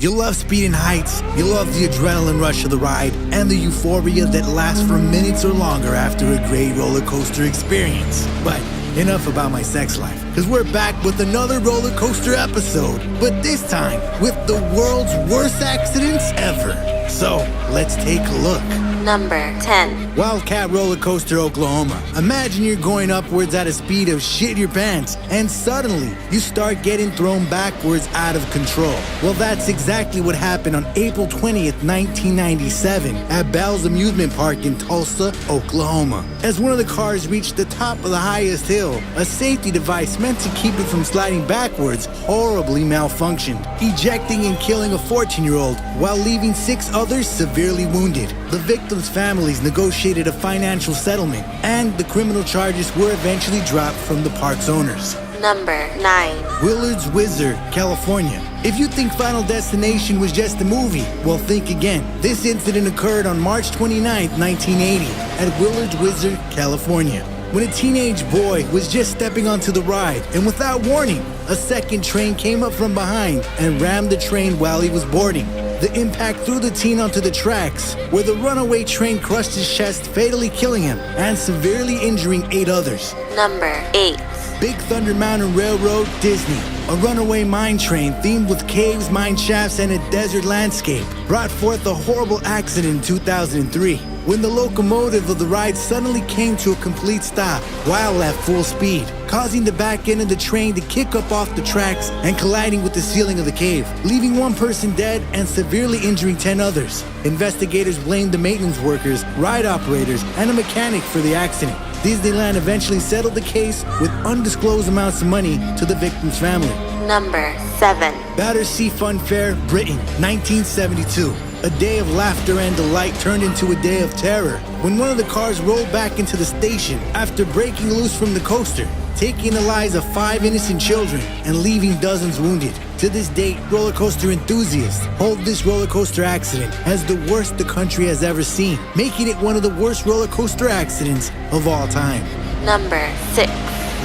You love speeding heights, you love the adrenaline rush of the ride, and the euphoria that lasts for minutes or longer after a great roller coaster experience. But enough about my sex life, because we're back with another roller coaster episode, but this time with the world's worst accidents ever. So let's take a look. Number 10. Wildcat Roller Coaster, Oklahoma. Imagine you're going upwards at a speed of shit your pants, and suddenly you start getting thrown backwards out of control. Well, that's exactly what happened on April 20th, 1997 at Bell's Amusement Park in Tulsa, Oklahoma. As one of the cars reached the top of the highest hill, a safety device meant to keep it from sliding backwards horribly malfunctioned, ejecting and killing a 14-year-old while leaving 6 others severely wounded. The victims' families negotiated a financial settlement, and the criminal charges were eventually dropped from the park's owners. Number 9. Willard's Whizzer, California. If you think Final Destination was just a movie, well, think again. This incident occurred on March 29, 1980, at Willard's Whizzer, California, when a teenage boy was just stepping onto the ride, and without warning, a second train came up from behind and rammed the train while he was boarding. The impact threw the teen onto the tracks, where the runaway train crushed his chest, fatally killing him and severely injuring 8 others. Number 8. Big Thunder Mountain Railroad, Disney. A runaway mine train themed with caves, mine shafts, and a desert landscape brought forth a horrible accident in 2003 when the locomotive of the ride suddenly came to a complete stop while at full speed, causing the back end of the train to kick up off the tracks and colliding with the ceiling of the cave, leaving 1 person dead and severely injuring 10 others. Investigators blamed the maintenance workers, ride operators, and a mechanic for the accident. Disneyland eventually settled the case with undisclosed amounts of money to the victim's family. Number 7. Battersea Fun Fair, Britain, 1972. A day of laughter and delight turned into a day of terror when one of the cars rolled back into the station after breaking loose from the coaster, taking the lives of 5 innocent children and leaving dozens wounded. To this date, roller coaster enthusiasts hold this roller coaster accident as the worst the country has ever seen, making it one of the worst roller coaster accidents of all time. Number 6.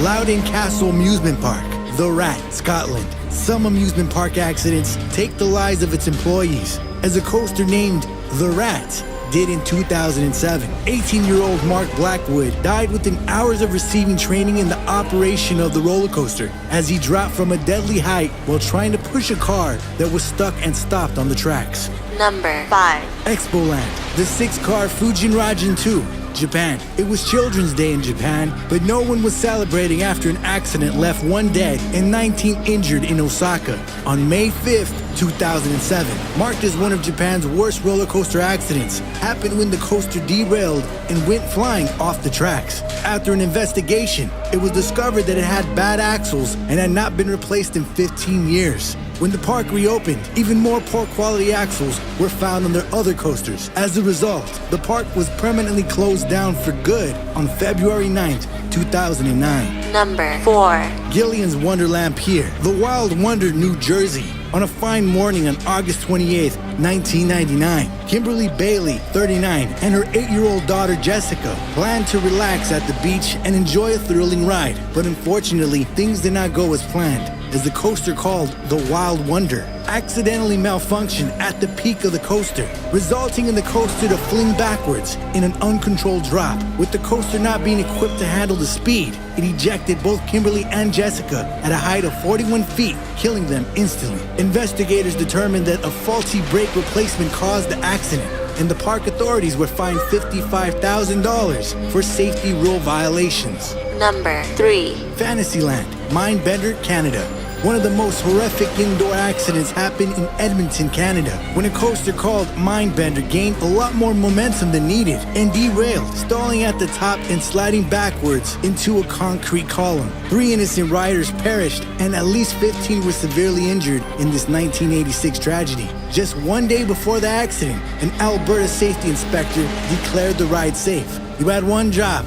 Loudon Castle Amusement Park, The Rat, Scotland. Some amusement park accidents take the lives of its employees, as a coaster named The Rat did in 2007. 18-year-old Mark Blackwood died within hours of receiving training in the operation of the roller coaster as he dropped from a deadly height while trying to push a car that was stuck and stopped on the tracks. Number 5. Expoland, the 6-car Fujin-Rajan 2, Japan. It was Children's Day in Japan, but no one was celebrating after an accident left 1 dead and 19 injured in Osaka on May 5th, 2007. Marked as one of Japan's worst roller coaster accidents, happened when the coaster derailed and went flying off the tracks. After an investigation, it was discovered that it had bad axles and had not been replaced in 15 years. When the park reopened, even more poor quality axles were found on their other coasters. As a result, the park was permanently closed down for good on February 9th, 2009. Number 4. Gillian's Wonderland Pier, The Wild Wonder, New Jersey. On a fine morning on August 28th, 1999, Kimberly Bailey, 39, and her 8-year-old daughter Jessica planned to relax at the beach and enjoy a thrilling ride. But unfortunately, things did not go as planned, as the coaster called the Wild Wonder accidentally malfunctioned at the peak of the coaster, resulting in the coaster to fling backwards in an uncontrolled drop. With the coaster not being equipped to handle the speed, it ejected both Kimberly and Jessica at a height of 41 feet, killing them instantly. Investigators determined that a faulty brake replacement caused the accident, and the park authorities were fined $55,000 for safety rule violations. Number 3. Fantasyland, Mindbender, Canada. One of the most horrific indoor accidents happened in Edmonton, Canada, when a coaster called Mindbender gained a lot more momentum than needed and derailed, stalling at the top and sliding backwards into a concrete column. 3 innocent riders perished and at least 15 were severely injured in this 1986 tragedy. Just 1 day before the accident, an Alberta safety inspector declared the ride safe. You had one job,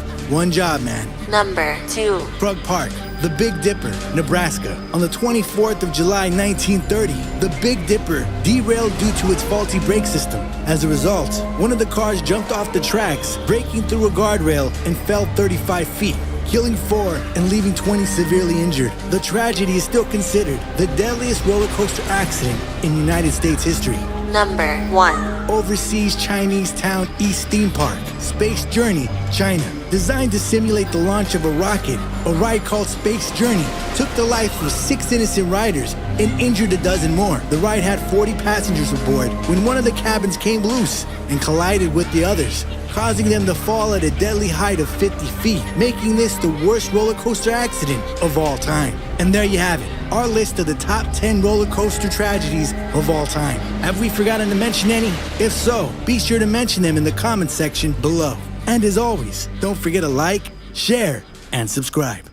man. Number 2. Frog Park, the Big Dipper, Nebraska. On the 24th of July, 1930, the Big Dipper derailed due to its faulty brake system. As a result, one of the cars jumped off the tracks, breaking through a guardrail and fell 35 feet, killing 4 and leaving 20 severely injured. The tragedy is still considered the deadliest roller coaster accident in United States history. Number 1. Overseas Chinese town East Theme Park, Space Journey, China. Designed to simulate the launch of a rocket, a ride called Space Journey took the life of 6 innocent riders and injured a dozen more. The ride had 40 passengers aboard when one of the cabins came loose and collided with the others, causing them to fall at a deadly height of 50 feet, making this the worst roller coaster accident of all time. And there you have it, our list of the top 10 roller coaster tragedies of all time. Have we forgotten to mention any? If so, be sure to mention them in the comments section below. And as always, don't forget to like, share, and subscribe.